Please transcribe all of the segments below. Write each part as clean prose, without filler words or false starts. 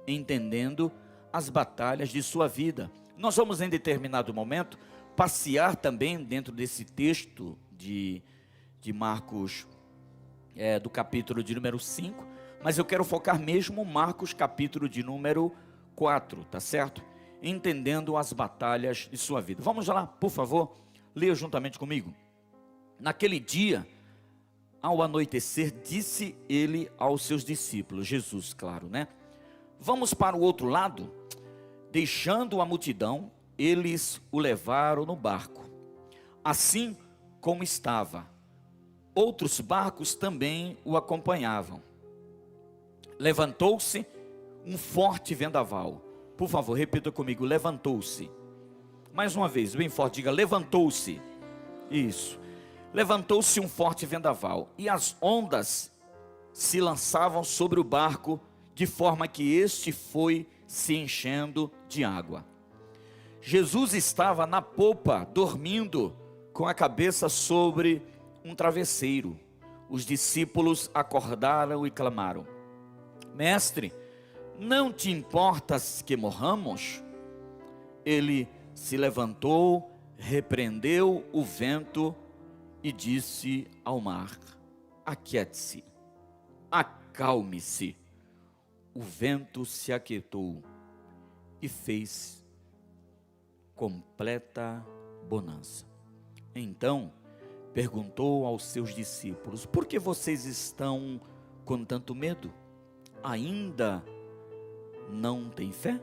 entendendo as batalhas de sua vida. Nós vamos em determinado momento passear também dentro desse texto de Marcos, do capítulo de número 5, mas eu quero focar mesmo Marcos capítulo de número 4, tá certo? Entendendo as batalhas de sua vida. Vamos lá, por favor, leia juntamente comigo. Naquele dia, ao anoitecer, disse ele aos seus discípulos, Jesus, claro, né? Vamos para o outro lado. Deixando a multidão, eles o levaram no barco, assim como estava. Outros barcos também o acompanhavam. Levantou-se um forte vendaval. Por favor, repita comigo, levantou-se. Mais uma vez, bem forte, diga, levantou-se. Isso. Levantou-se um forte vendaval, e as ondas se lançavam sobre o barco, de forma que este foi se enchendo de água. Jesus estava na popa, dormindo, com a cabeça sobre um travesseiro. Os discípulos acordaram e clamaram: Mestre, não te importas que morramos? Ele se levantou, repreendeu o vento e disse ao mar: Aquiete-se, acalme-se. O vento se aquietou e fez completa bonança. Então perguntou aos seus discípulos: Por que vocês estão com tanto medo? Ainda não têm fé?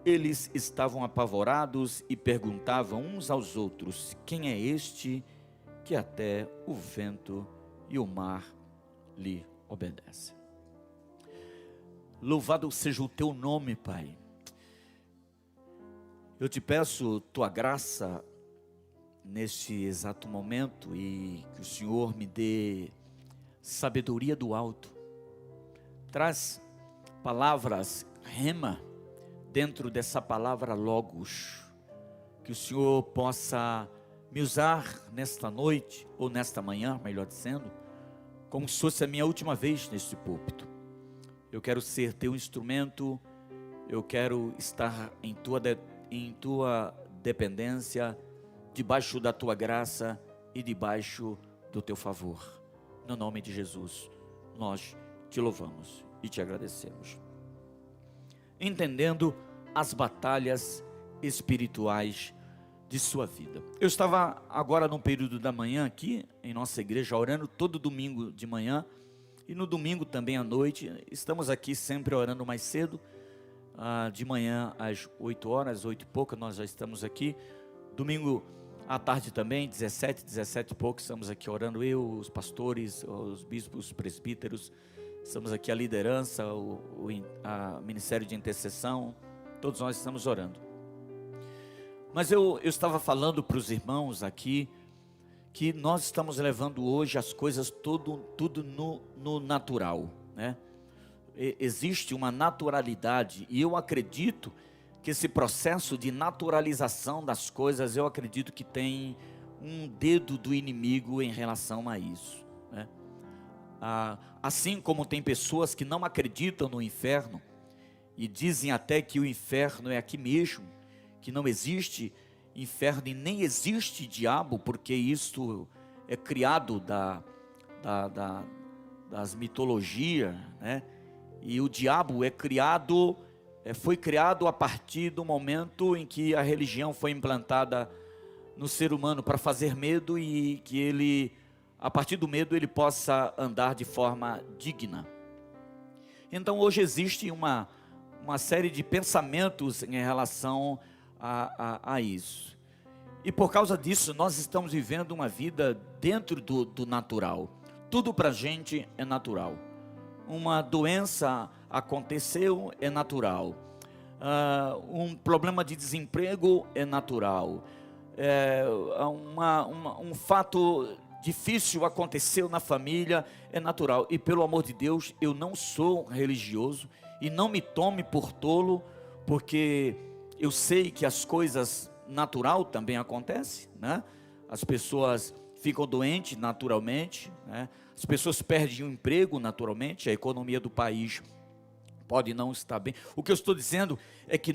Eles estavam apavorados e perguntavam uns aos outros: Quem é este que até o vento e o mar lhe obedecem? Louvado seja o teu nome, Pai. Eu te peço tua graça neste exato momento, e que o Senhor me dê sabedoria do alto. Traz palavras rema dentro dessa palavra logos, que o Senhor possa me usar nesta noite, ou nesta manhã, melhor dizendo, como se fosse a minha última vez neste púlpito. Eu quero ser teu instrumento, eu quero estar em tua dependência, debaixo da tua graça e debaixo do teu favor. No nome de Jesus, nós te louvamos e te agradecemos. Entendendo as batalhas espirituais de sua vida. Eu estava agora no período da manhã aqui, em nossa igreja, orando todo domingo de manhã, e no domingo também à noite. Estamos aqui sempre orando mais cedo, de manhã às 8 horas, 8 e pouca, nós já estamos aqui. Domingo à tarde também, 17 e pouco, estamos aqui orando, eu, os pastores, os bispos, os presbíteros, estamos aqui a liderança, o ministério de intercessão, todos nós estamos orando. Mas eu estava falando para os irmãos aqui, que nós estamos levando hoje as coisas tudo no natural, né? Existe uma naturalidade, e eu acredito que esse processo de naturalização das coisas, eu acredito que tem um dedo do inimigo em relação a isso, né? Assim como tem pessoas que não acreditam no inferno, e dizem até que o inferno é aqui mesmo, que não existe inferno e nem existe diabo, porque isso é criado das mitologias, né? E o diabo foi criado a partir do momento em que a religião foi implantada no ser humano para fazer medo, e que ele, a partir do medo, ele possa andar de forma digna. Então hoje existe uma série de pensamentos em relação a isso, e por causa disso nós estamos vivendo uma vida dentro do natural. Tudo para a gente é natural. Uma doença aconteceu, é natural. Um problema de desemprego é natural. Um fato difícil aconteceu na família, é natural. E pelo amor de Deus, eu não sou religioso, e não me tome por tolo, porque eu sei que as coisas natural também acontecem, né? As pessoas ficam doentes naturalmente, né? As pessoas perdem o emprego naturalmente, a economia do país pode não estar bem. O que eu estou dizendo é que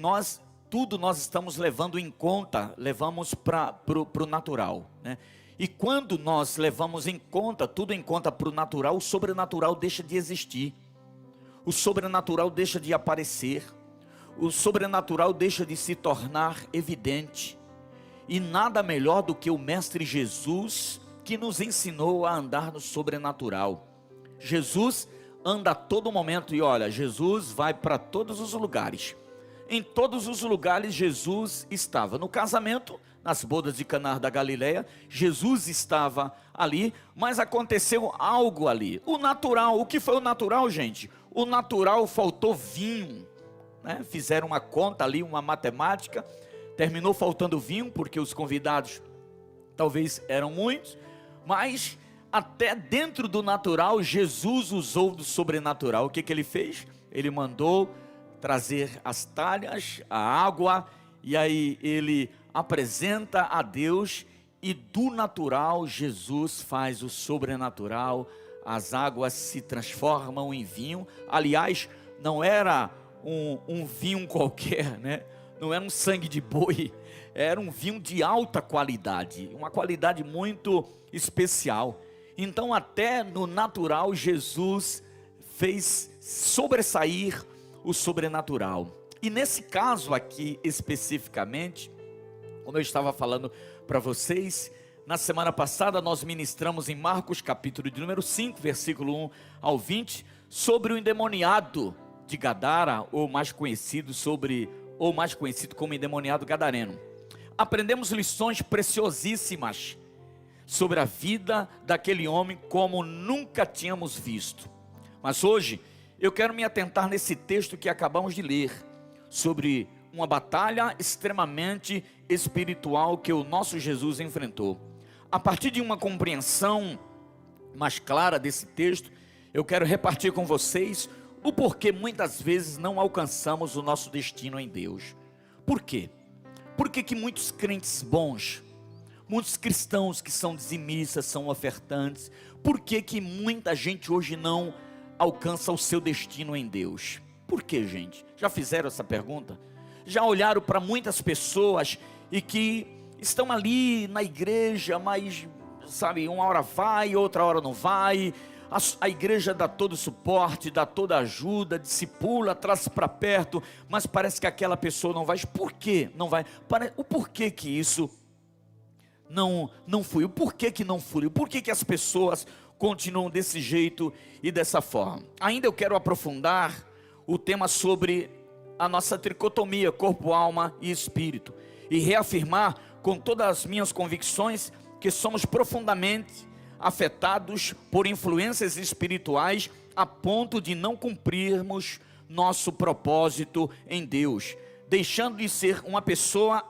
tudo nós estamos levando em conta, levamos para o natural, né? E quando nós levamos em conta, tudo em conta para o natural, o sobrenatural deixa de existir. O sobrenatural deixa de aparecer. O sobrenatural deixa de se tornar evidente. E nada melhor do que o Mestre Jesus, que nos ensinou a andar no sobrenatural. Jesus anda a todo momento, e olha, Jesus vai para todos os lugares. Em todos os lugares Jesus estava. No casamento, nas bodas de Caná da Galileia, Jesus estava ali, mas aconteceu algo ali. O natural, o que foi o natural, gente? O natural, faltou vinho, né? Fizeram uma conta ali, uma matemática, terminou faltando vinho, porque os convidados talvez eram muitos, mas até dentro do natural, Jesus usou do sobrenatural. O que ele fez? Ele mandou trazer as talhas, a água, e aí ele apresenta a Deus, e do natural Jesus faz o sobrenatural. As águas se transformam em vinho. Aliás, não era um vinho qualquer, né? Não era um sangue de boi, era um vinho de alta qualidade, uma qualidade muito especial. Então até no natural Jesus fez sobressair o sobrenatural. E nesse caso aqui especificamente, como eu estava falando para vocês, na semana passada nós ministramos em Marcos capítulo de número 5, versículo 1 ao 20, sobre o endemoniado de Gadara, ou mais conhecido como endemoniado gadareno. Aprendemos lições preciosíssimas sobre a vida daquele homem como nunca tínhamos visto. Mas hoje eu quero me atentar nesse texto que acabamos de ler, sobre uma batalha extremamente espiritual que o nosso Jesus enfrentou. A partir de uma compreensão mais clara desse texto, eu quero repartir com vocês o porquê muitas vezes não alcançamos o nosso destino em Deus. Por quê? Por que muitos crentes bons, muitos cristãos que são dizimistas, são ofertantes, por que muita gente hoje não alcança o seu destino em Deus? Por que, gente? Já fizeram essa pergunta? Já olharam para muitas pessoas e que estão ali na igreja, mas, sabe, uma hora vai, outra hora não vai. A igreja dá todo o suporte, dá toda a ajuda, discipula, traz para perto, mas parece que aquela pessoa não vai. Por que não vai? O porquê que isso não flui? O porquê que não flui? Por que as pessoas continuam desse jeito e dessa forma? Ainda eu quero aprofundar o tema sobre a nossa tricotomia, corpo, alma e espírito, e reafirmar com todas as minhas convicções que somos profundamente afetados por influências espirituais a ponto de não cumprirmos nosso propósito em Deus, deixando de ser uma pessoa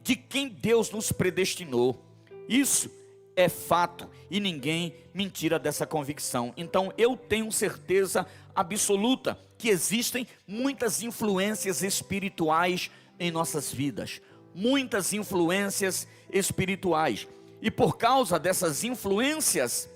de quem Deus nos predestinou. Isso é fato e ninguém me tira dessa convicção. Então eu tenho certeza absoluta que existem muitas influências espirituais em nossas vidas, muitas influências espirituais, e por causa dessas influências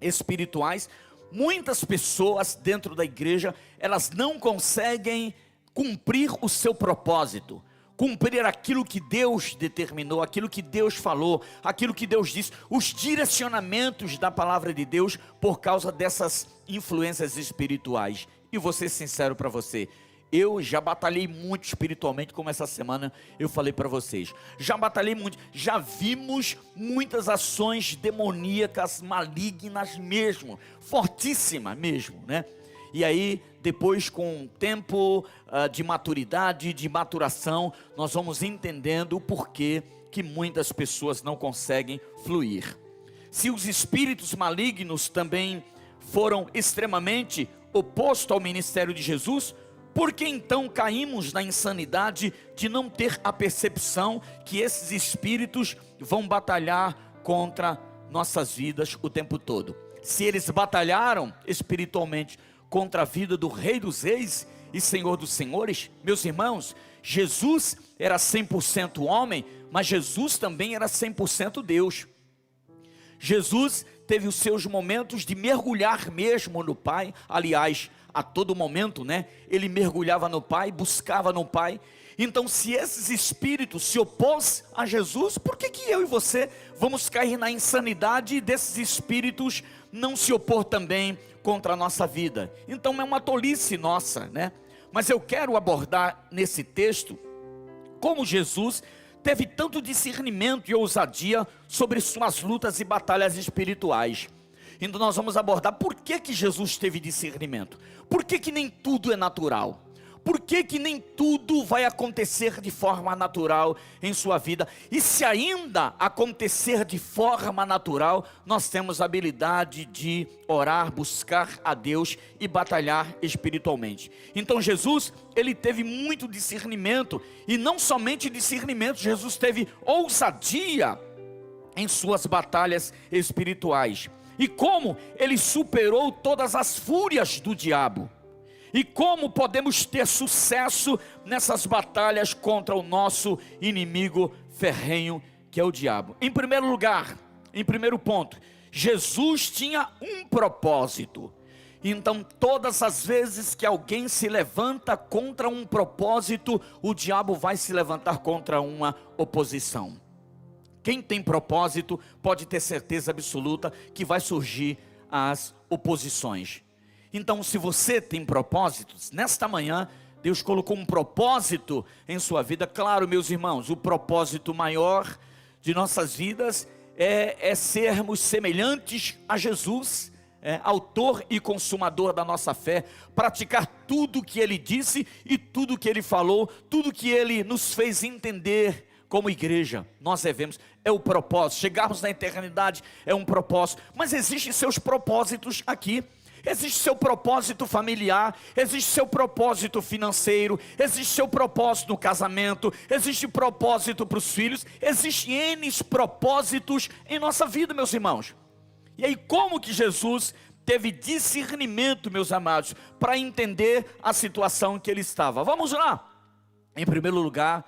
espirituais, muitas pessoas dentro da igreja, elas não conseguem cumprir o seu propósito, cumprir aquilo que Deus determinou, aquilo que Deus falou, aquilo que Deus disse, os direcionamentos da palavra de Deus, por causa dessas influências espirituais. E vou ser sincero para você, eu já batalhei muito espiritualmente, como essa semana eu falei para vocês. Já batalhei muito, já vimos muitas ações demoníacas, malignas mesmo, fortíssimas mesmo, né? E aí, depois com o tempo de maturidade, de maturação, nós vamos entendendo o porquê que muitas pessoas não conseguem fluir. Se os espíritos malignos também foram extremamente opostos ao ministério de Jesus, por que então caímos na insanidade de não ter a percepção que esses espíritos vão batalhar contra nossas vidas o tempo todo? Se eles batalharam espiritualmente contra a vida do Rei dos Reis e Senhor dos Senhores, meus irmãos, Jesus era 100% homem, mas Jesus também era 100% Deus. Jesus teve os seus momentos de mergulhar mesmo no Pai. Aliás, a todo momento, né? Ele mergulhava no Pai, buscava no Pai. Então, se esses espíritos se opôs a Jesus, por que eu e você vamos cair na insanidade desses espíritos não se opor também contra a nossa vida? Então é uma tolice nossa, né? Mas eu quero abordar nesse texto como Jesus teve tanto discernimento e ousadia sobre suas lutas e batalhas espirituais. Então nós vamos abordar por que Jesus teve discernimento. Por que nem tudo é natural? Por que nem tudo vai acontecer de forma natural em sua vida? E se ainda acontecer de forma natural, nós temos a habilidade de orar, buscar a Deus e batalhar espiritualmente. Então Jesus, ele teve muito discernimento, e não somente discernimento, Jesus teve ousadia em suas batalhas espirituais. E como ele superou todas as fúrias do diabo. E como podemos ter sucesso nessas batalhas contra o nosso inimigo ferrenho, que é o diabo? Em primeiro lugar, em primeiro ponto, Jesus tinha um propósito. Então todas as vezes que alguém se levanta contra um propósito, o diabo vai se levantar contra uma oposição. Quem tem propósito pode ter certeza absoluta que vai surgir as oposições. Então, se você tem propósitos, nesta manhã, Deus colocou um propósito em sua vida. Claro, meus irmãos, o propósito maior de nossas vidas é sermos semelhantes a Jesus, autor e consumador da nossa fé, praticar tudo o que Ele disse e tudo o que Ele falou, tudo o que Ele nos fez entender como igreja. Nós devemos, é o propósito, chegarmos na eternidade é um propósito, mas existem seus propósitos aqui. Existe seu propósito familiar, existe seu propósito financeiro, existe seu propósito no casamento, existe propósito para os filhos, existem N propósitos em nossa vida, meus irmãos. E aí, como que Jesus teve discernimento, meus amados, para entender a situação que ele estava? Vamos lá. Em primeiro lugar,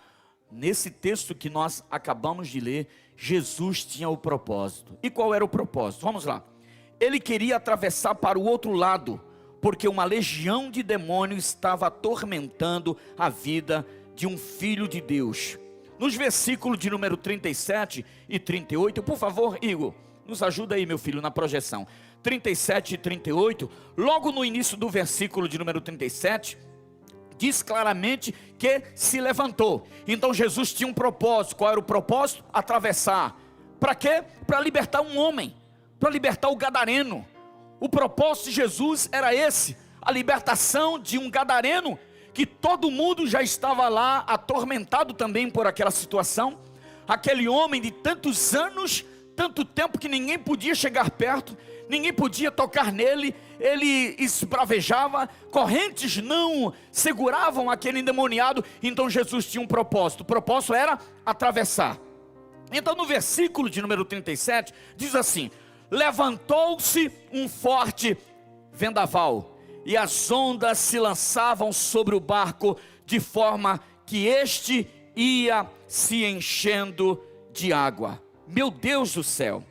nesse texto que nós acabamos de ler, Jesus tinha o propósito. E qual era o propósito? Vamos lá. Ele queria atravessar para o outro lado, porque uma legião de demônios estava atormentando a vida de um filho de Deus. Nos versículos de número 37 e 38, por favor, Igor, nos ajuda aí, meu filho, na projeção. 37 e 38, logo no início do versículo de número 37, diz claramente que se levantou. Então Jesus tinha um propósito. Qual era o propósito? Atravessar. Para quê? Para libertar um homem, para libertar o gadareno. O propósito de Jesus era esse, a libertação de um gadareno, que todo mundo já estava lá atormentado também por aquela situação. Aquele homem de tantos anos, tanto tempo que ninguém podia chegar perto, ninguém podia tocar nele, ele esbravejava, correntes não seguravam aquele endemoniado. Então Jesus tinha um propósito, o propósito era atravessar. Então no versículo de número 37, diz assim: levantou-se um forte vendaval, e as ondas se lançavam sobre o barco, de forma que este ia se enchendo de água. Meu Deus do céu,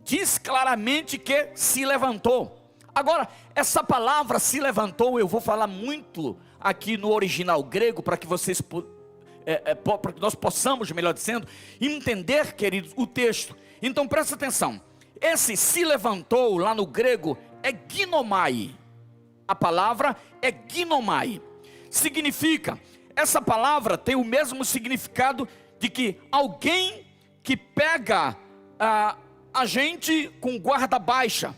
diz claramente que se levantou. Agora, essa palavra se levantou, eu vou falar muito aqui no original grego, para que vocês, para que nós possamos, melhor dizendo, entender, queridos, o texto. Então presta atenção. Esse se levantou lá no grego é ginomai. A palavra é ginomai. Significa, essa palavra tem o mesmo significado de que alguém que pega a gente com guarda baixa.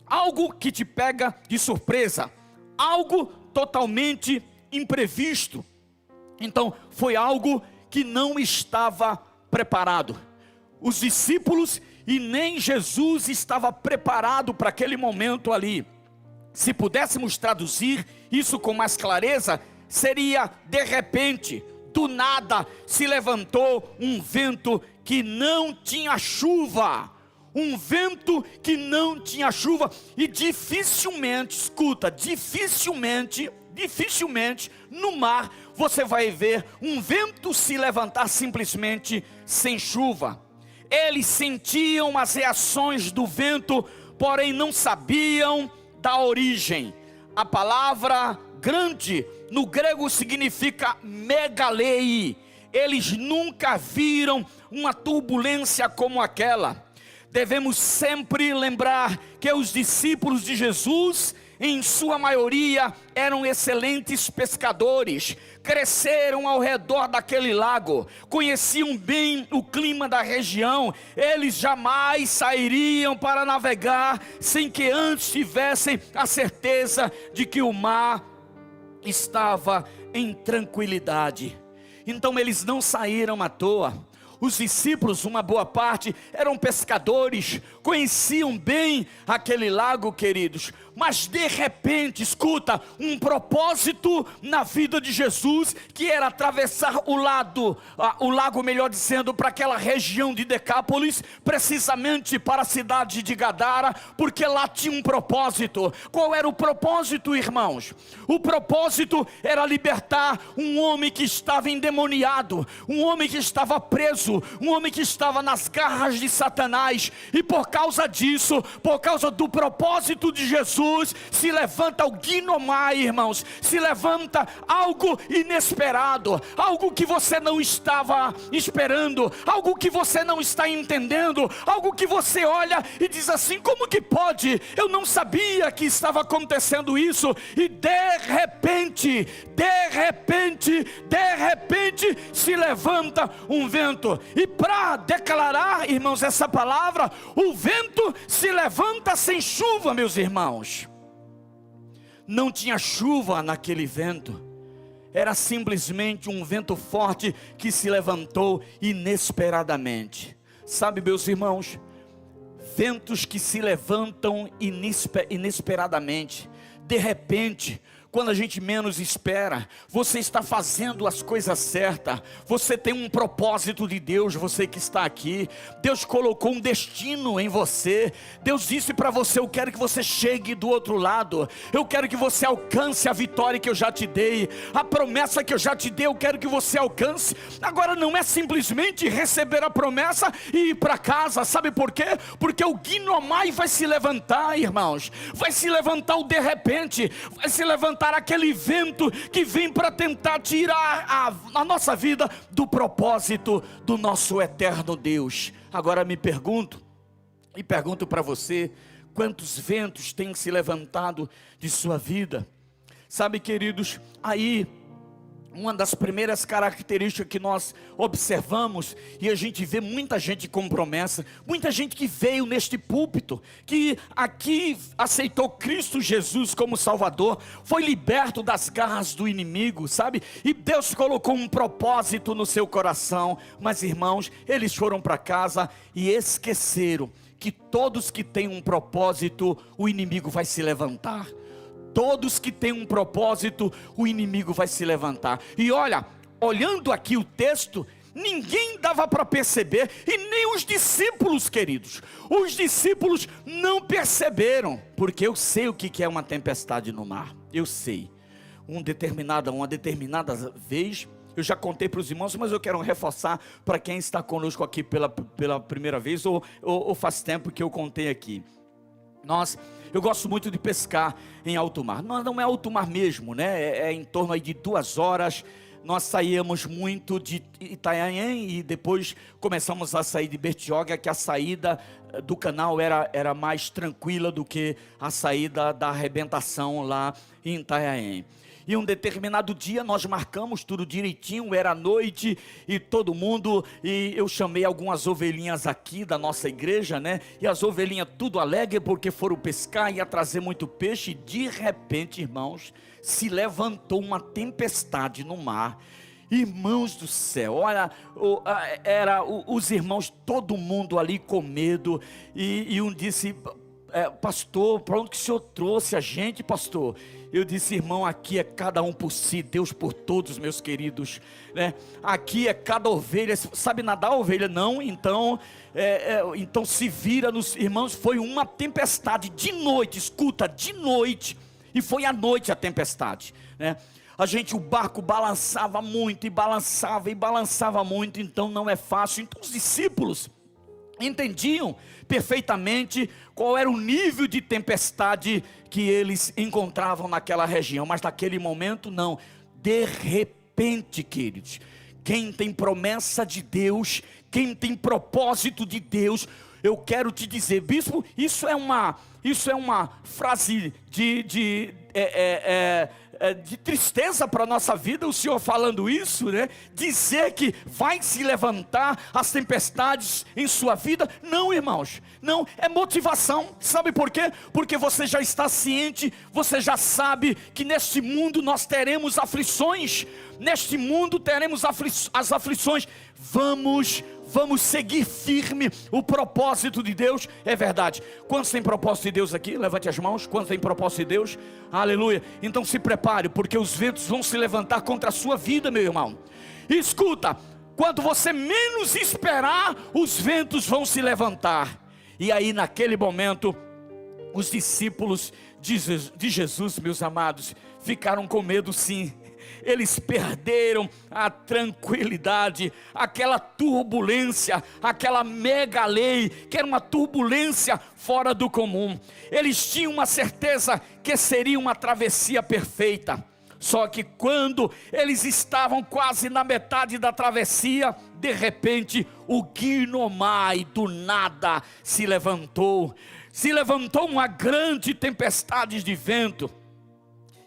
Algo que te pega de surpresa. Algo totalmente imprevisto. Então foi algo que não estava preparado. Os discípulos e nem Jesus estava preparado para aquele momento ali. Se pudéssemos traduzir isso com mais clareza, seria: de repente, do nada, se levantou um vento que não tinha chuva. Um vento que não tinha chuva. E dificilmente, escuta, dificilmente no mar você vai ver um vento se levantar simplesmente sem chuva. Eles sentiam as reações do vento, porém não sabiam da origem. A palavra grande no grego significa megalei. Eles nunca viram uma turbulência como aquela. Devemos sempre lembrar que os discípulos de Jesus, em sua maioria, eram excelentes pescadores. Cresceram ao redor daquele lago, conheciam bem o clima da região. Eles jamais sairiam para navegar sem que antes tivessem a certeza de que o mar estava em tranquilidade. Então eles não saíram à toa. Os discípulos, uma boa parte, eram pescadores, conheciam bem aquele lago, queridos. Mas de repente, escuta, um propósito na vida de Jesus, que era atravessar o lago, melhor dizendo, para aquela região de Decápolis, precisamente para a cidade de Gadara, porque lá tinha um propósito. Qual era o propósito, irmãos? O propósito era libertar um homem que estava endemoniado, um homem que estava preso, um homem que estava nas garras de Satanás. E por causa disso, por causa do propósito de Jesus, se levanta o ginomai, irmãos. Se levanta algo inesperado, algo que você não estava esperando, algo que você não está entendendo, algo que você olha e diz assim: como que pode? Eu não sabia que estava acontecendo isso. E de repente se levanta um vento. E para declarar, irmãos, essa palavra, o vento se levanta sem chuva, meus irmãos. Não tinha chuva naquele vento, era simplesmente um vento forte que se levantou inesperadamente. Sabe, meus irmãos, ventos que se levantam inesperadamente, de repente, quando a gente menos espera. Você está fazendo as coisas certas, você tem um propósito de Deus. Você que está aqui, Deus colocou um destino em você. Deus disse para você: eu quero que você chegue do outro lado, eu quero que você alcance a vitória que eu já te dei, a promessa que eu já te dei, eu quero que você alcance. Agora não é simplesmente receber a promessa e ir para casa. Sabe por quê? Porque o ginomai vai se levantar, irmãos. Vai se levantar o de repente, vai se levantar aquele vento que vem para tentar tirar a nossa vida do propósito do nosso eterno Deus. Agora me pergunto, e pergunto para você: quantos ventos têm se levantado de sua vida? Sabe, queridos, aí uma das primeiras características que nós observamos, e a gente vê muita gente com promessa, muita gente que veio neste púlpito, que aqui aceitou Cristo Jesus como Salvador, foi liberto das garras do inimigo, sabe? E Deus colocou um propósito no seu coração. Mas, irmãos, eles foram para casa e esqueceram que todos que têm um propósito, o inimigo vai se levantar. Todos que têm um propósito, o inimigo vai se levantar. E olha, olhando aqui o texto, ninguém dava para perceber, e nem os discípulos, queridos. Os discípulos não perceberam, porque eu sei o que é uma tempestade no mar. Eu sei. Uma determinada vez, eu já contei para os irmãos, mas eu quero reforçar para quem está conosco aqui pela primeira vez, ou faz tempo que eu contei aqui. Eu gosto muito de pescar em alto mar. Não é alto mar mesmo, né? É em torno aí de 2 horas. Nós saíamos muito de Itanhaém e depois começamos a sair de Bertioga, que a saída do canal era mais tranquila do que a saída da arrebentação lá em Itanhaém. E um determinado dia nós marcamos tudo direitinho, era noite e todo mundo, e eu chamei algumas ovelhinhas aqui da nossa igreja, né? E as ovelhinhas tudo alegre porque foram pescar, ia trazer muito peixe. E de repente, irmãos, se levantou uma tempestade no mar. Irmãos do céu, olha, os irmãos, todo mundo ali com medo. E um disse: pastor, para onde que o senhor trouxe a gente, pastor? Eu disse: irmão, aqui é cada um por si, Deus por todos, meus queridos, né? Aqui é cada ovelha. Sabe nadar ovelha? Não? Então se vira nos irmãos. Foi uma tempestade de noite, escuta, de noite. E foi à noite a tempestade, né? O barco balançava muito, e balançava muito, então não é fácil. Então os discípulos, entendiam perfeitamente qual era o nível de tempestade que eles encontravam naquela região, mas naquele momento não. De repente, queridos, quem tem promessa de Deus, quem tem propósito de Deus, eu quero te dizer, bispo, isso é uma frase de tristeza para a nossa vida, o senhor falando isso, né? Dizer que vai se levantar as tempestades em sua vida. Não, irmãos, não, é motivação. Sabe por quê? Porque você já está ciente, você já sabe que neste mundo nós teremos aflições. Neste mundo teremos as aflições. Vamos seguir firme o propósito de Deus. É verdade. Quantos tem propósito de Deus aqui? Levante as mãos. Quantos tem propósito de Deus? Aleluia. Então se prepare, porque os ventos vão se levantar contra a sua vida, meu irmão. E escuta, quando você menos esperar, os ventos vão se levantar. E aí naquele momento, os discípulos de Jesus, meus amados, ficaram com medo, sim. Eles perderam a tranquilidade, aquela turbulência, aquela mega lei, que era uma turbulência fora do comum. Eles tinham uma certeza que seria uma travessia perfeita. Só que quando eles estavam quase na metade da travessia, de repente o Guinomai do nada se levantou uma grande tempestade de vento.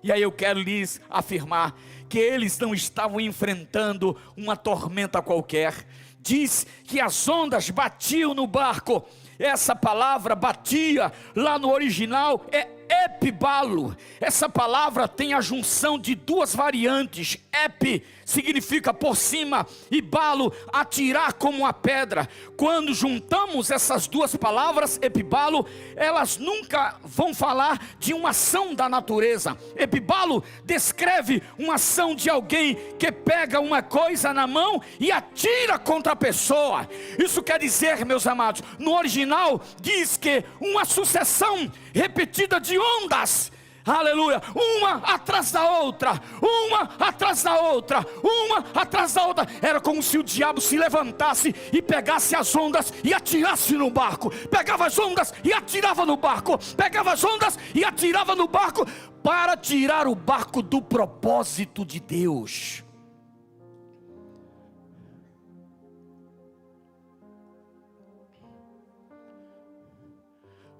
E aí eu quero lhes afirmar que eles não estavam enfrentando uma tormenta qualquer. Diz que as ondas batiam no barco. Essa palavra batia, lá no original, é epibalo. Essa palavra tem a junção de duas variantes. Epi significa por cima e balo, atirar como uma pedra. Quando juntamos essas duas palavras, epibalo, elas nunca vão falar de uma ação da natureza. Epibalo descreve uma ação de alguém que pega uma coisa na mão e atira contra a pessoa. Isso quer dizer, meus amados, no original diz que uma sucessão repetida de ondas, aleluia, uma atrás da outra, uma atrás da outra, uma atrás da outra. Era como se o diabo se levantasse e pegasse as ondas e atirasse no barco. Pegava as ondas e atirava no barco, pegava as ondas e atirava no barco, para tirar o barco do propósito de Deus.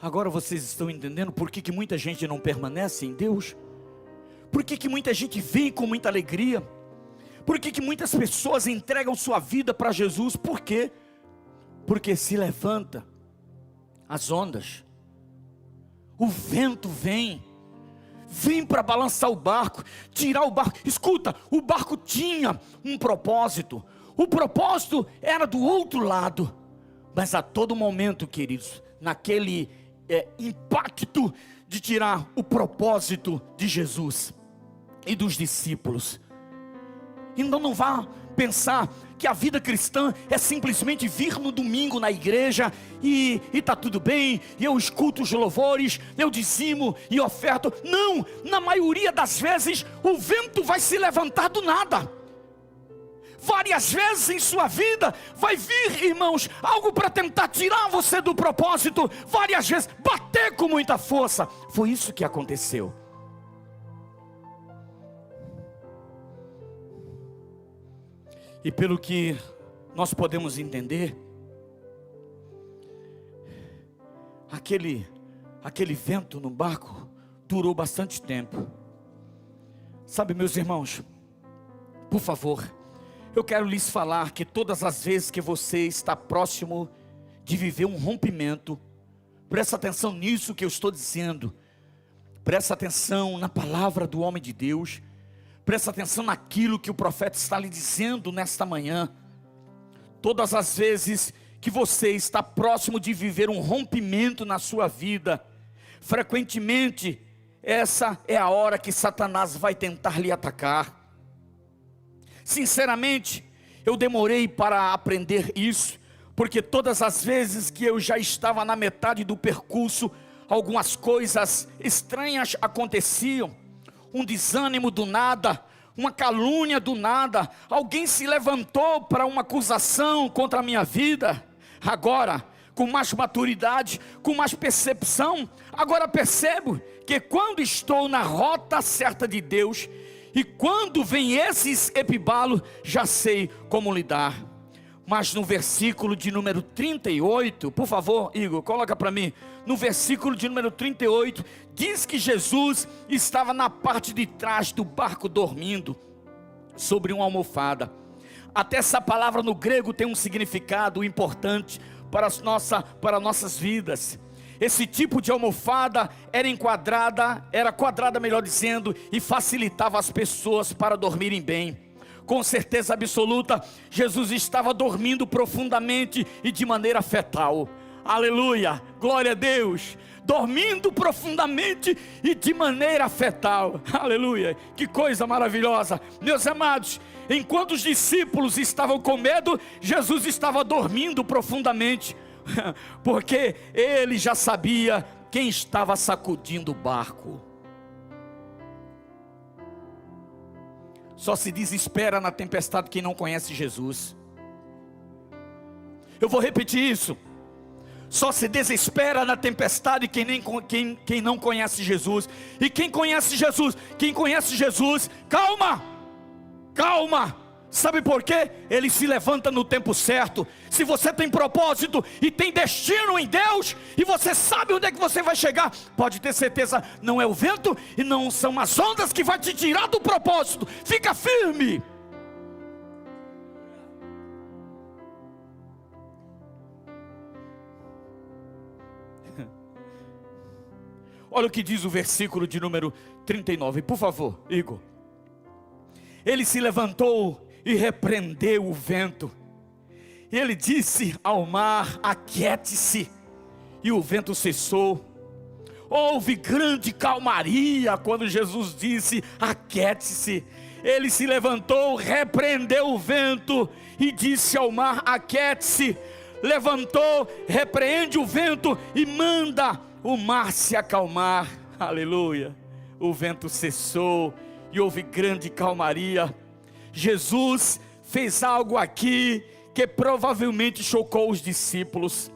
Agora vocês estão entendendo por que muita gente não permanece em Deus? Por que muita gente vem com muita alegria? Por que muitas pessoas entregam sua vida para Jesus? Por quê? Porque se levanta as ondas, o vento vem para balançar o barco, tirar o barco. Escuta, o barco tinha um propósito. O propósito era do outro lado. Mas a todo momento, queridos, naquele impacto de tirar o propósito de Jesus e dos discípulos. Então não vá pensar que a vida cristã é simplesmente vir no domingo na igreja e está tudo bem, e eu escuto os louvores, eu dizimo e oferto. Não, na maioria das vezes o vento vai se levantar do nada. Várias vezes em sua vida vai vir, irmãos, algo para tentar tirar você do propósito. Várias vezes, bater com muita força. Foi isso que aconteceu. E pelo que nós podemos entender, aquele vento no barco durou bastante tempo. Sabe, meus irmãos, por favor, eu quero lhes falar que todas as vezes que você está próximo de viver um rompimento, presta atenção nisso que eu estou dizendo, presta atenção na palavra do homem de Deus, presta atenção naquilo que o profeta está lhe dizendo nesta manhã. Todas as vezes que você está próximo de viver um rompimento na sua vida, frequentemente essa é a hora que Satanás vai tentar lhe atacar. Sinceramente, eu demorei para aprender isso, porque todas as vezes que eu já estava na metade do percurso, algumas coisas estranhas aconteciam. Um desânimo do nada, uma calúnia do nada, alguém se levantou para uma acusação contra a minha vida. Agora, com mais maturidade, com mais percepção. Agora percebo que quando estou na rota certa de Deus, e quando vem esses epibalos, já sei como lidar. Mas no versículo de número 38, por favor, Igor, coloca para mim. No versículo de número 38, diz que Jesus estava na parte de trás do barco dormindo, sobre uma almofada. Até essa palavra no grego tem um significado importante para nossas vidas. Esse tipo de almofada era quadrada, melhor dizendo, e facilitava as pessoas para dormirem bem. Com certeza absoluta, Jesus estava dormindo profundamente e de maneira fetal. Aleluia, glória a Deus. Dormindo profundamente e de maneira fetal. Aleluia, que coisa maravilhosa. Meus amados, enquanto os discípulos estavam com medo, Jesus estava dormindo profundamente, porque ele já sabia quem estava sacudindo o barco. Só se desespera na tempestade quem não conhece Jesus. Eu vou repetir isso. Só se desespera na tempestade quem não conhece Jesus. E quem conhece Jesus, calma, calma. Sabe por quê? Ele se levanta no tempo certo. Se você tem propósito e tem destino em Deus, e você sabe onde é que você vai chegar, pode ter certeza, não é o vento e não são as ondas que vai te tirar do propósito. Fica firme. Olha o que diz o versículo de número 39, por favor, Igor. Ele se levantou e repreendeu o vento. Ele disse ao mar: aquiete-se. E o vento cessou. Houve grande calmaria quando Jesus disse: aquiete-se. Ele se levantou, repreendeu o vento e disse ao mar: aquiete-se. Levantou, repreende o vento e manda o mar se acalmar. Aleluia. O vento cessou e houve grande calmaria. Jesus fez algo aqui que provavelmente chocou os discípulos.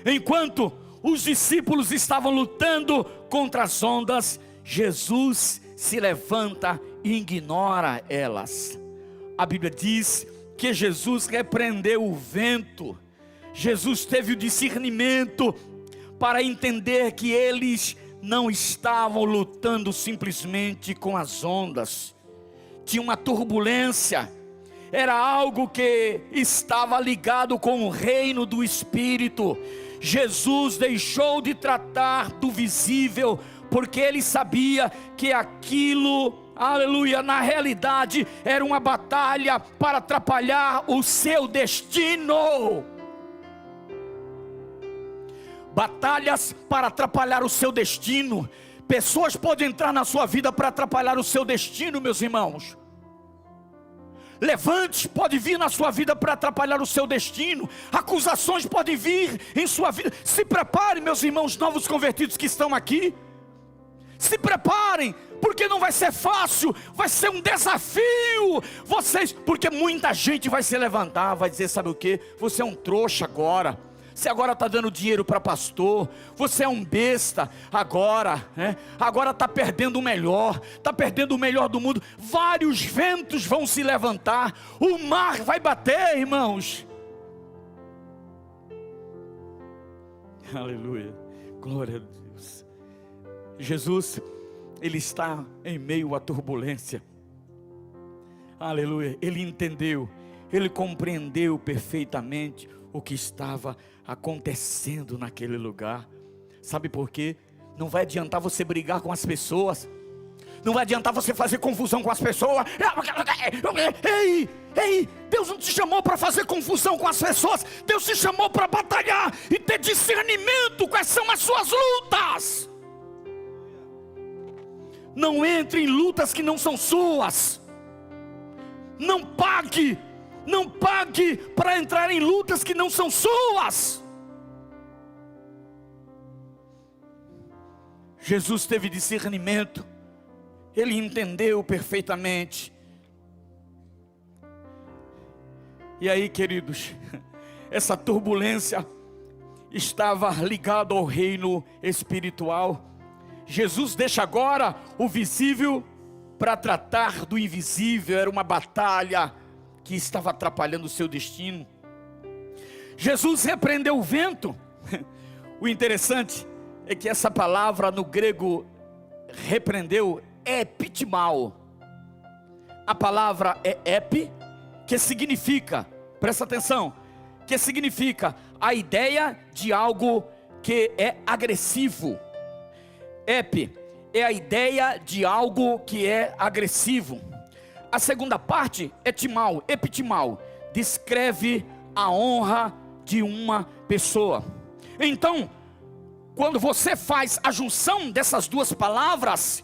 Enquanto os discípulos estavam lutando contra as ondas, Jesus se levanta e ignora elas. A Bíblia diz que Jesus repreendeu o vento. Jesus teve o discernimento para entender que eles não estavam lutando simplesmente com as ondas. Tinha uma turbulência, era algo que estava ligado com o reino do Espírito. Jesus deixou de tratar do visível, porque ele sabia que aquilo, aleluia, na realidade era uma batalha para atrapalhar o seu destino. Batalhas para atrapalhar o seu destino. Pessoas podem entrar na sua vida para atrapalhar o seu destino, meus irmãos. Levantes pode vir na sua vida para atrapalhar o seu destino. Acusações podem vir em sua vida. Se preparem, meus irmãos novos convertidos que estão aqui. Se preparem, porque não vai ser fácil, vai ser um desafio. Porque muita gente vai se levantar, vai dizer: sabe o que? Você é um trouxa agora. Você agora está dando dinheiro para pastor. Você é um besta agora, né? Agora está perdendo o melhor. Está perdendo o melhor do mundo. Vários ventos vão se levantar. O mar vai bater, irmãos. Aleluia, glória a Deus. Jesus, Ele está em meio à turbulência. Aleluia, Ele entendeu, Ele compreendeu perfeitamente o que estava acontecendo naquele lugar. Sabe por quê? Não vai adiantar você brigar com as pessoas. Não vai adiantar você fazer confusão com as pessoas. Ei, Deus não te chamou para fazer confusão com as pessoas. Deus te chamou para batalhar e ter discernimento quais são as suas lutas. Não entre em lutas que não são suas. Não pague para entrar em lutas que não são suas. Jesus teve discernimento. Ele entendeu perfeitamente. E aí, queridos, essa turbulência estava ligado ao reino espiritual. Jesus deixa agora o visível para tratar do invisível. Era uma batalha que estava atrapalhando o seu destino. Jesus repreendeu o vento. O interessante é que essa palavra no grego repreendeu é epitimao. A palavra é epi, que significa, presta atenção, que significa a ideia de algo que é agressivo. Epi é a ideia de algo que é agressivo. A segunda parte, epitimao, descreve a honra de uma pessoa. Então, quando você faz a junção dessas duas palavras,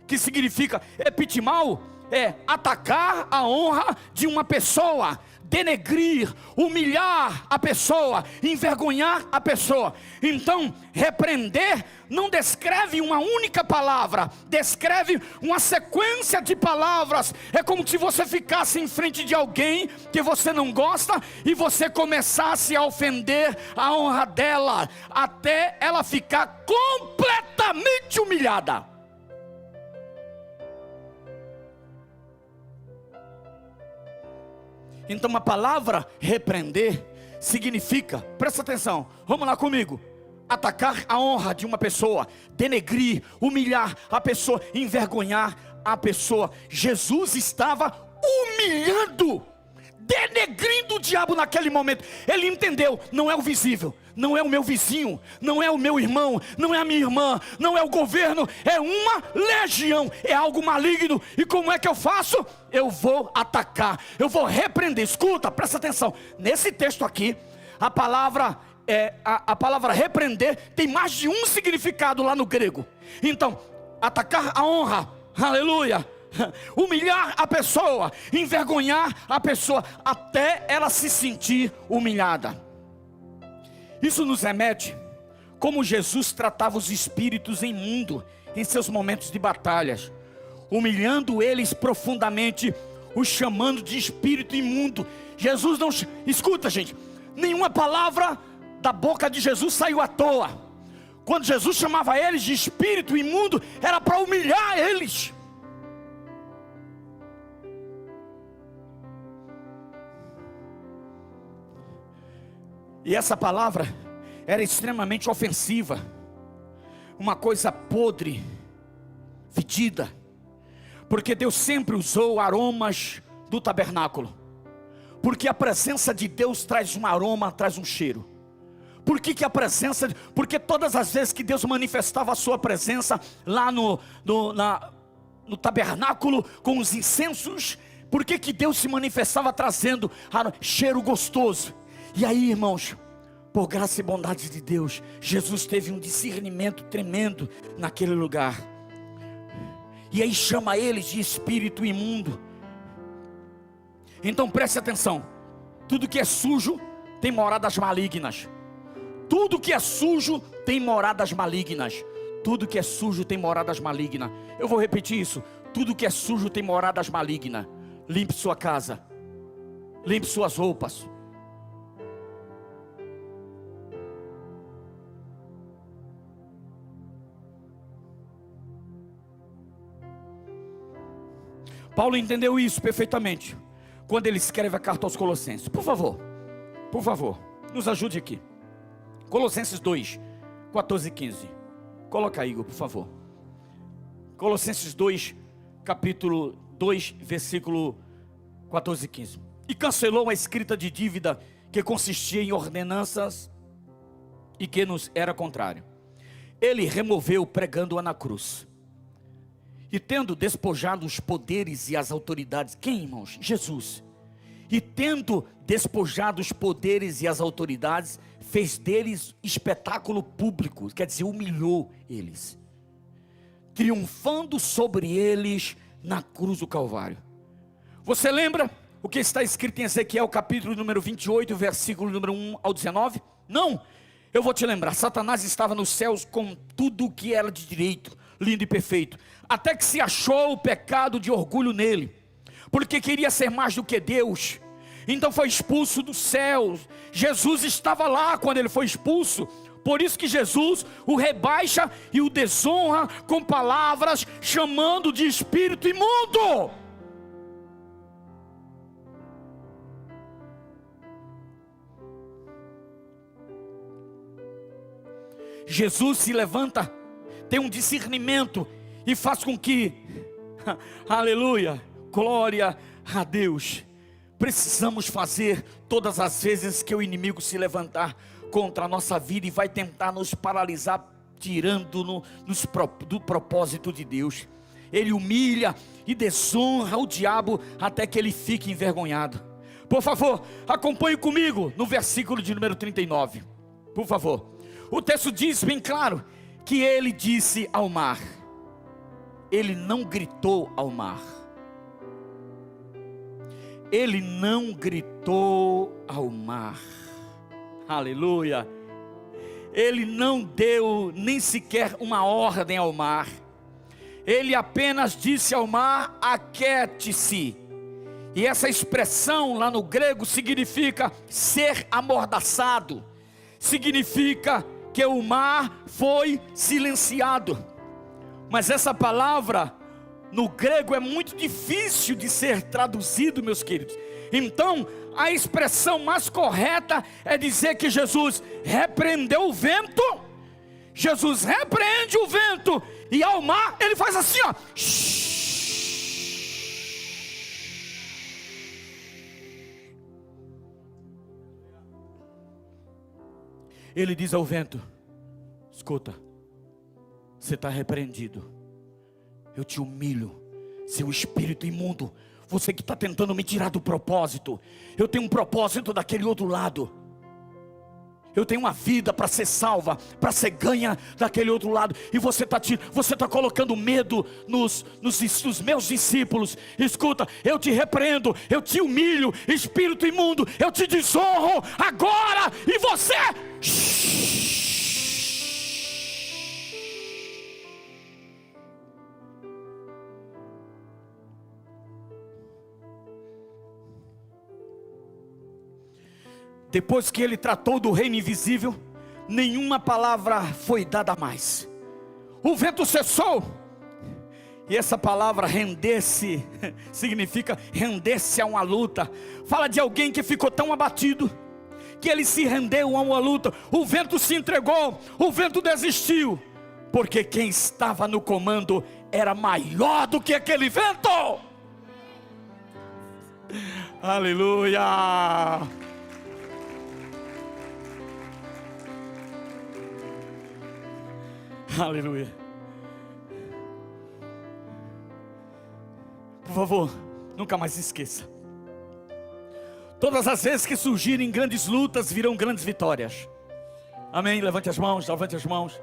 que significa epitimao, é atacar a honra de uma pessoa, denegrir, humilhar a pessoa, envergonhar a pessoa. Então, repreender não descreve uma única palavra, descreve uma sequência de palavras. É como se você ficasse em frente de alguém que você não gosta e você começasse a ofender a honra dela, até ela ficar completamente humilhada. Então a palavra repreender significa, presta atenção, vamos lá comigo, atacar a honra de uma pessoa, denegrir, humilhar a pessoa, envergonhar a pessoa. Jesus estava humilhando, denegrindo o diabo naquele momento. Ele entendeu, não é o visível, não é o meu vizinho, não é o meu irmão, não é a minha irmã, não é o governo, é uma legião, é algo maligno. E como é que eu faço? Eu vou atacar, eu vou repreender. Escuta, presta atenção, nesse texto aqui, a palavra repreender tem mais de um significado lá no grego. Então, atacar a honra, aleluia, humilhar a pessoa, envergonhar a pessoa, até ela se sentir humilhada. Isso nos remete como Jesus tratava os espíritos imundos em seus momentos de batalhas, humilhando eles profundamente, os chamando de espírito imundo. Jesus não, escuta gente, nenhuma palavra da boca de Jesus saiu à toa. Quando Jesus chamava eles de espírito imundo, era para humilhar eles. E essa palavra era extremamente ofensiva, uma coisa podre, fedida, porque Deus sempre usou aromas do tabernáculo, porque a presença de Deus traz um aroma, traz um cheiro. Porque todas as vezes que Deus manifestava a sua presença lá no tabernáculo com os incensos, por que Deus se manifestava trazendo cheiro gostoso? E aí, irmãos, por graça e bondade de Deus, Jesus teve um discernimento tremendo naquele lugar. E aí chama eles de espírito imundo. Então preste atenção, tudo que é sujo tem moradas malignas. Tudo que é sujo tem moradas malignas. Tudo que é sujo tem moradas malignas. Eu vou repetir isso, tudo que é sujo tem moradas malignas. Limpe sua casa, limpe suas roupas. Paulo entendeu isso perfeitamente quando ele escreve a carta aos Colossenses. Por favor, nos ajude aqui. Colossenses 2, 14 e 15. Coloca aí, Igor, por favor. Colossenses 2, capítulo 2, versículo 14 e 15. E cancelou a escrita de dívida que consistia em ordenanças e que nos era contrário. Ele removeu pregando-a na cruz. E tendo despojado os poderes e as autoridades, quem, irmãos? Jesus. E tendo despojado os poderes e as autoridades, fez deles espetáculo público, quer dizer, humilhou eles, triunfando sobre eles na cruz do Calvário. Você lembra o que está escrito em Ezequiel capítulo número 28, versículo número 1 ao 19? Não, eu vou te lembrar. Satanás estava nos céus com tudo o que era de direito, lindo e perfeito, até que se achou o pecado de orgulho nele, porque queria ser mais do que Deus. Então foi expulso do céu. Jesus estava lá quando ele foi expulso. Por isso que Jesus o rebaixa e o desonra com palavras, chamando de espírito imundo. Jesus se levanta, tem um discernimento e faz com que, aleluia, glória a Deus. Precisamos fazer todas as vezes que o inimigo se levantar contra a nossa vida e vai tentar nos paralisar, tirando-nos do propósito de Deus. Ele humilha e desonra o diabo até que ele fique envergonhado. Por favor, acompanhe comigo no versículo de número 39, por favor. O texto diz bem claro que ele disse ao mar. Ele não gritou ao mar. Ele não gritou ao mar. Aleluia. Ele não deu nem sequer uma ordem ao mar. Ele apenas disse ao mar: aquiete-se. E essa expressão lá no grego significa ser amordaçado. Significa que o mar foi silenciado. Mas essa palavra no grego é muito difícil de ser traduzido, meus queridos. Então a expressão mais correta é dizer que Jesus repreendeu o vento. Jesus repreende o vento, e ao mar ele faz assim, ó. Ele diz ao vento: escuta, você está repreendido. Eu te humilho, seu espírito imundo. Você que está tentando me tirar do propósito. Eu tenho um propósito daquele outro lado. Eu tenho uma vida para ser salva, para ser ganha daquele outro lado. E você está colocando medo nos meus discípulos. Escuta, eu te repreendo, eu te humilho, espírito imundo, eu te desonro agora. E você... Depois que ele tratou do reino invisível, nenhuma palavra foi dada mais. O vento cessou. E essa palavra render-se significa render-se a uma luta. Fala de alguém que ficou tão abatido que ele se rendeu a uma luta. O vento se entregou, o vento desistiu, porque quem estava no comando era maior do que aquele vento. Aleluia. Aleluia. Por favor, nunca mais esqueça. Todas as vezes que surgirem grandes lutas, virão grandes vitórias. Amém? Levante as mãos, levante as mãos.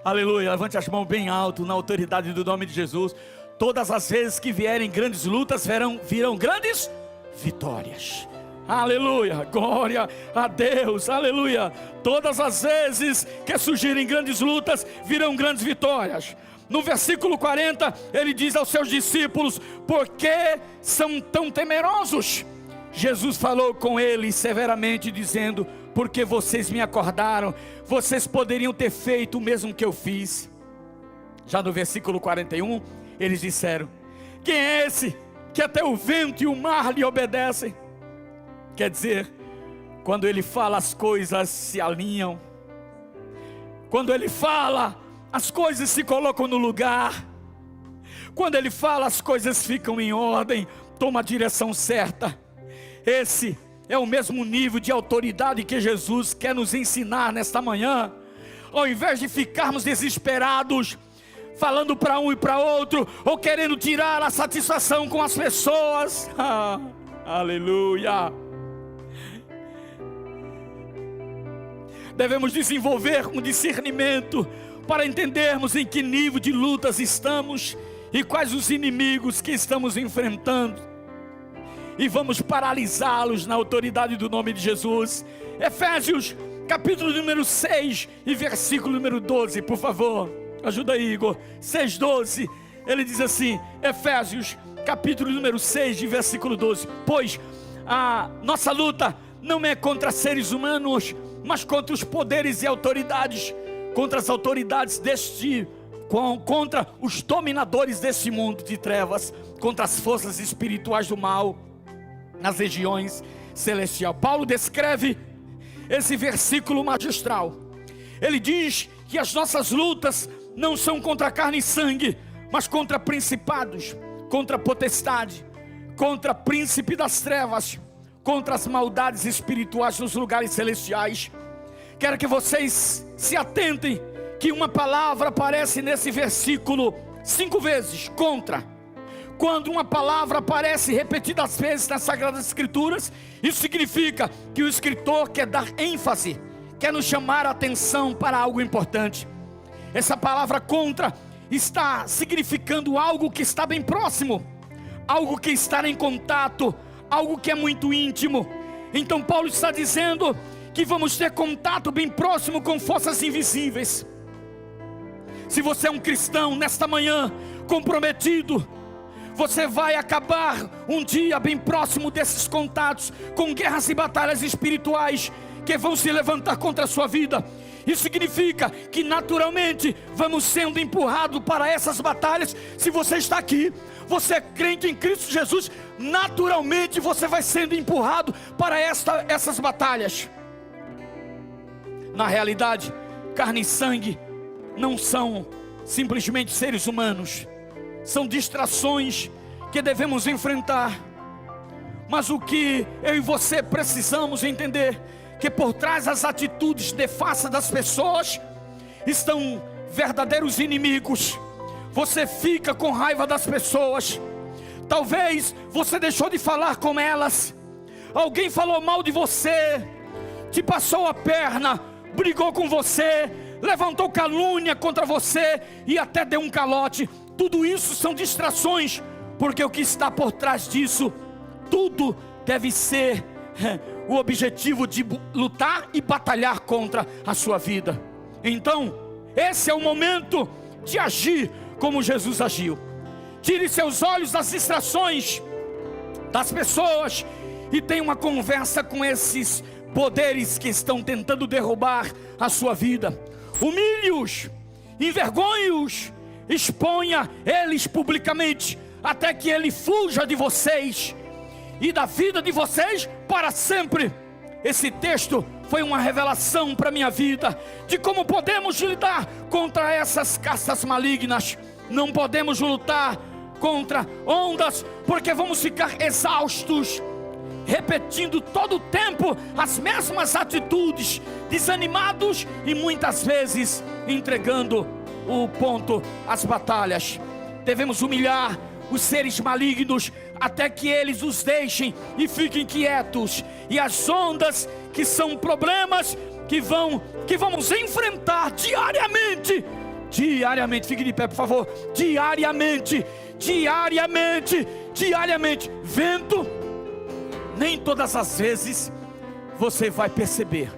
Aleluia, levante as mãos bem alto, na autoridade do nome de Jesus. Todas as vezes que vierem grandes lutas, virão grandes vitórias. Aleluia, glória a Deus, aleluia. Todas as vezes que surgirem grandes lutas, virão grandes vitórias. No versículo 40, ele diz aos seus discípulos: por que são tão temerosos? Jesus falou com eles severamente, dizendo: porque vocês me acordaram, vocês poderiam ter feito o mesmo que eu fiz. Já no versículo 41, eles disseram: quem é esse que até o vento e o mar lhe obedecem? Quer dizer, quando ele fala, as coisas se alinham. Quando ele fala, as coisas se colocam no lugar. Quando ele fala, as coisas ficam em ordem, toma a direção certa. Esse é o mesmo nível de autoridade que Jesus quer nos ensinar nesta manhã. Ao invés de ficarmos desesperados, falando para um e para outro, ou querendo tirar a satisfação com as pessoas. Aleluia. Devemos desenvolver um discernimento para entendermos em que nível de lutas estamos e quais os inimigos que estamos enfrentando, e vamos paralisá-los na autoridade do nome de Jesus. Efésios capítulo número 6 e versículo número 12, por favor, ajuda aí, Igor. 6:12, ele diz assim, Efésios capítulo número 6 e versículo 12: pois A nossa luta não é contra seres humanos, mas contra os poderes e autoridades, contra as autoridades contra os dominadores desse mundo de trevas, contra as forças espirituais do mal nas regiões celestiais. Paulo descreve esse versículo magistral. Ele diz que as nossas lutas não são contra carne e sangue, mas contra principados, contra potestade, contra príncipe das trevas, contra as maldades espirituais nos lugares celestiais. Quero que vocês se atentem que uma palavra aparece nesse versículo 5 vezes, contra. Quando uma palavra aparece repetidas vezes nas Sagradas Escrituras, isso significa que o escritor quer dar ênfase, quer nos chamar a atenção para algo importante. Essa palavra contra está significando algo que está bem próximo, algo que está em contato, algo que é muito íntimo. Então Paulo está dizendo que vamos ter contato bem próximo com forças invisíveis. Se você é um cristão nesta manhã comprometido, você vai acabar um dia bem próximo desses contatos, com guerras e batalhas espirituais que vão se levantar contra a sua vida. Isso significa que naturalmente vamos sendo empurrados para essas batalhas. Se você está aqui, você é crente em Cristo Jesus, naturalmente você vai sendo empurrado para essas batalhas. Na realidade, carne e sangue não são simplesmente seres humanos, são distrações que devemos enfrentar. Mas o que eu e você precisamos entender, que por trás das atitudes nefastas das pessoas estão verdadeiros inimigos. Você fica com raiva das pessoas, talvez você deixou de falar com elas, alguém falou mal de você, te passou a perna, brigou com você, levantou calúnia contra você e até deu um calote. Tudo isso são distrações, porque o que está por trás disso tudo deve ser o objetivo de lutar e batalhar contra a sua vida. Então esse é o momento de agir como Jesus agiu. Tire seus olhos das distrações das pessoas e tenha uma conversa com esses poderes que estão tentando derrubar a sua vida. Humilhe-os, envergonhe-os, exponha eles publicamente, até que ele fuja de vocês e da vida de vocês para sempre. Esse texto foi uma revelação para a minha vida, de como podemos lidar contra essas castas malignas. Não podemos lutar contra ondas, porque vamos ficar exaustos, repetindo todo o tempo as mesmas atitudes, desanimados e muitas vezes entregando o ponto às batalhas. Devemos humilhar os seres malignos até que eles os deixem e fiquem quietos. E as ondas, que são problemas que vamos enfrentar diariamente, fique de pé por favor, diariamente, vento, nem todas as vezes você vai perceber,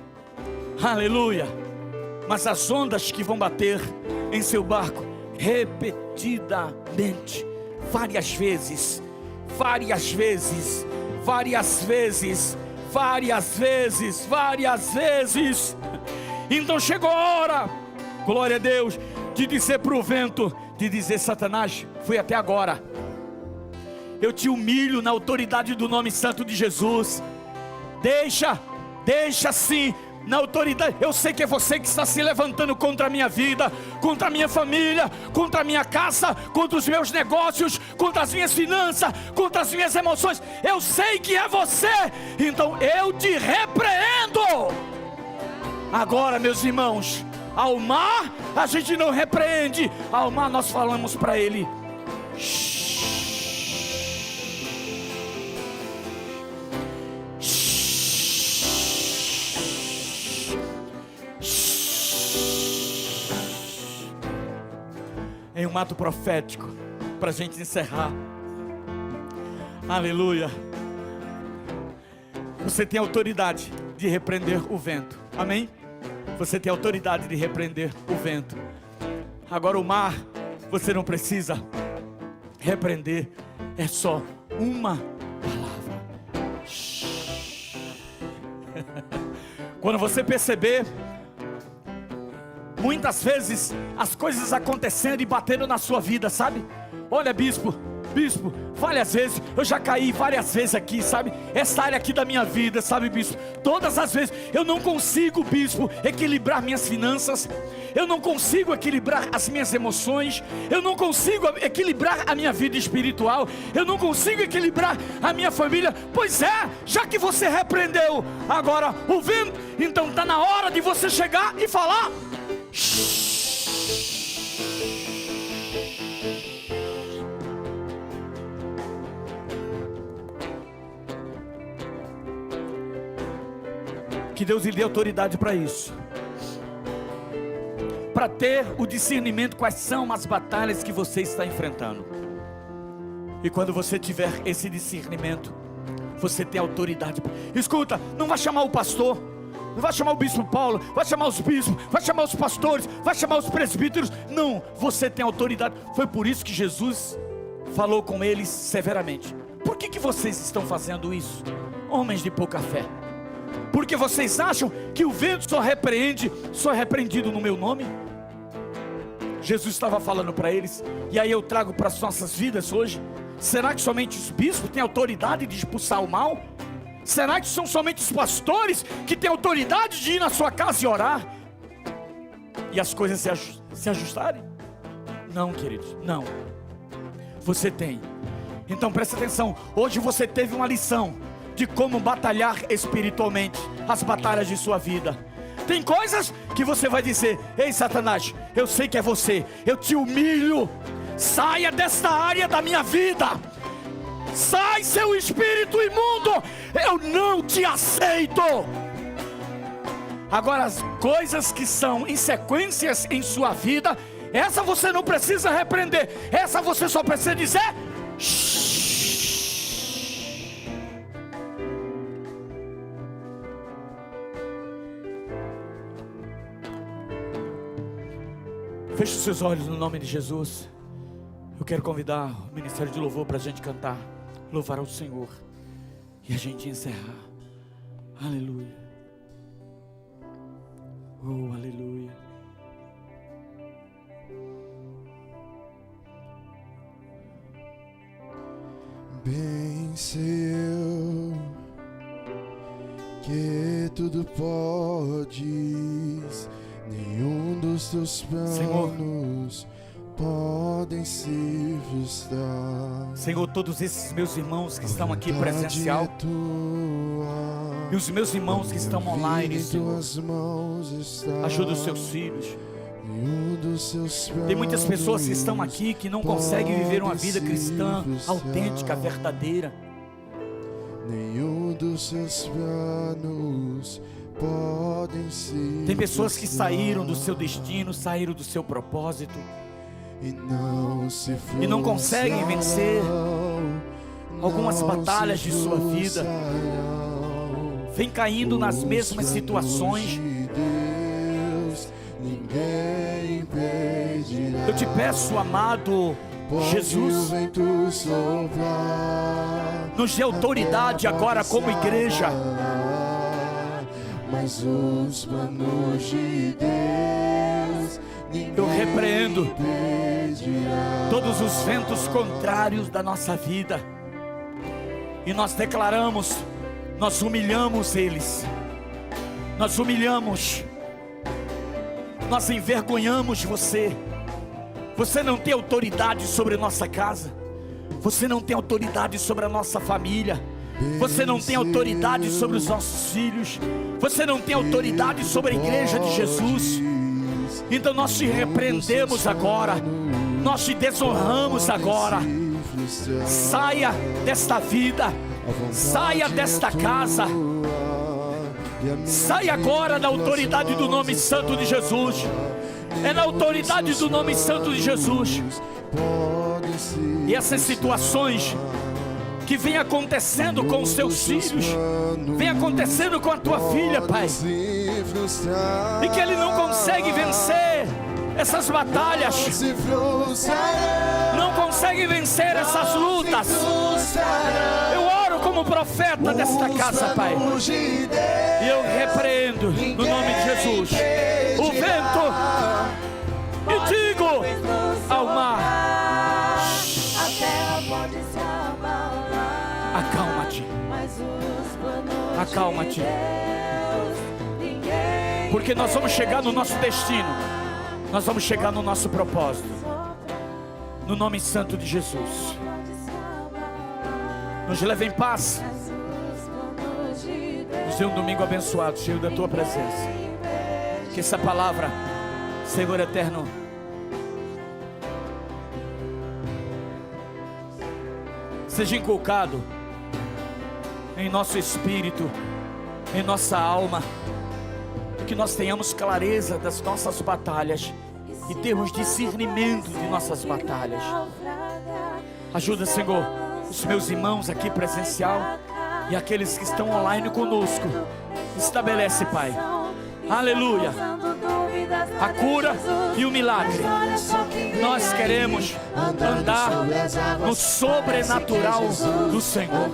aleluia, mas as ondas que vão bater em seu barco repetidamente, várias vezes, então chegou a hora, glória a Deus, de dizer para o vento, de dizer: Satanás, fui até agora, eu te humilho na autoridade do nome santo de Jesus. Deixa sim, na autoridade. Eu sei que é você que está se levantando contra a minha vida, contra a minha família, contra a minha casa, contra os meus negócios, contra as minhas finanças, contra as minhas emoções. Eu sei que é você, então eu te repreendo. Agora, meus irmãos, ao mar a gente não repreende, ao mar nós falamos para ele: em um ato profético, para a gente encerrar, aleluia, você tem autoridade de repreender o vento, amém? Você tem autoridade de repreender o vento. Agora o mar, você não precisa repreender, é só uma palavra. Quando você perceber, muitas vezes as coisas acontecendo e batendo na sua vida, sabe? Olha, bispo, várias vezes, eu já caí várias vezes aqui, sabe? Essa área aqui da minha vida, sabe, bispo? Todas as vezes, eu não consigo, bispo, equilibrar minhas finanças. Eu não consigo equilibrar as minhas emoções. Eu não consigo equilibrar a minha vida espiritual. Eu não consigo equilibrar a minha família. Pois é, já que você repreendeu agora o vento, então está na hora de você chegar e falar. Que Deus lhe dê autoridade para isso, para ter o discernimento quais são as batalhas que você está enfrentando. E quando você tiver esse discernimento, você tem autoridade. Escuta, não vai chamar o pastor, não vai chamar o bispo Paulo, vai chamar os bispos, vai chamar os pastores, vai chamar os presbíteros. Não, você tem autoridade. Foi por isso que Jesus falou com eles severamente. Por que vocês estão fazendo isso, homens de pouca fé? Porque vocês acham que o vento só é repreendido no meu nome? Jesus estava falando para eles, e aí eu trago para as nossas vidas hoje. Será que somente os bispos têm autoridade de expulsar o mal? Será que são somente os pastores que têm autoridade de ir na sua casa e orar? E as coisas se ajustarem? Não, queridos, não. Você tem. Então presta atenção, hoje você teve uma lição de como batalhar espiritualmente as batalhas de sua vida. Tem coisas que você vai dizer: ei, Satanás, eu sei que é você, eu te humilho, saia desta área da minha vida, sai, seu espírito imundo, eu não te aceito. Agora, as coisas que são insequências em sua vida, essa você não precisa repreender, essa você só precisa dizer shhh. Feche os seus olhos no nome de Jesus. Eu quero convidar o Ministério de Louvor para a gente cantar, louvar ao Senhor, e a gente encerrar. Aleluia. Oh, aleluia. Bem sei eu que tudo podes, nenhum dos teus planos podem se frustrar. Senhor, todos esses meus irmãos que estão aqui presencial e os meus irmãos que estão online, Senhor, ajuda os seus filhos. Tem muitas pessoas que estão aqui que não conseguem viver uma vida cristã autêntica, verdadeira. Nenhum dos seus planos podem se. Tem pessoas que saíram do seu destino, saíram do seu propósito e não conseguem vencer algumas batalhas de sua vida. Vem caindo nas mesmas situações. Eu te peço, amado Jesus, nos dê autoridade agora como igreja. Mas os planos de Deus, eu repreendo todos os ventos contrários da nossa vida, e nós declaramos, nós humilhamos eles, nós humilhamos, nós envergonhamos você. Você não tem autoridade sobre a nossa casa, você não tem autoridade sobre a nossa família, você não tem autoridade sobre os nossos filhos, você não tem autoridade sobre a igreja de Jesus. Então nós te repreendemos agora, nós te desonramos agora. Saia desta vida, saia desta casa, saia agora na autoridade do nome santo de Jesus. É na autoridade do nome santo de Jesus. E essas situações que vem acontecendo com os seus filhos, vem acontecendo com a tua filha, Pai, e que ele não consegue vencer essas batalhas, não consegue vencer essas lutas. Eu oro como como profeta desta casa, Pai. E eu repreendo, no nome de Jesus, o vento e digo ao mar: acalma-te, acalma-te, porque nós vamos chegar no nosso destino, nós vamos chegar no nosso propósito, no nome santo de Jesus. Nos leva em paz, nos dê um domingo abençoado, cheio da tua presença. Que essa palavra, Senhor eterno, seja inculcado em nosso espírito, em nossa alma, que nós tenhamos clareza das nossas batalhas e termos discernimento de nossas batalhas. Ajuda, Senhor, os meus irmãos aqui presencial e aqueles que estão online conosco. Estabelece, Pai, aleluia, a cura e o milagre. Nós queremos andar no sobrenatural do Senhor.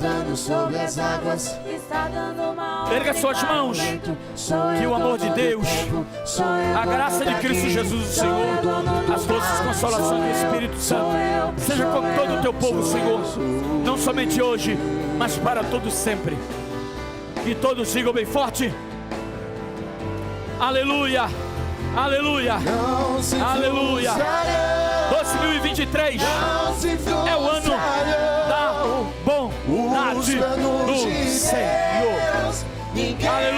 Erga suas mãos, que o amor de Deus, a graça de Cristo Jesus, o Senhor, as doces consolações do Espírito Santo seja com todo o teu povo, Senhor, não somente hoje, mas para todos sempre. E todos digam bem forte: aleluia, aleluia, aleluia. 2023 é o ano da bondade do Senhor.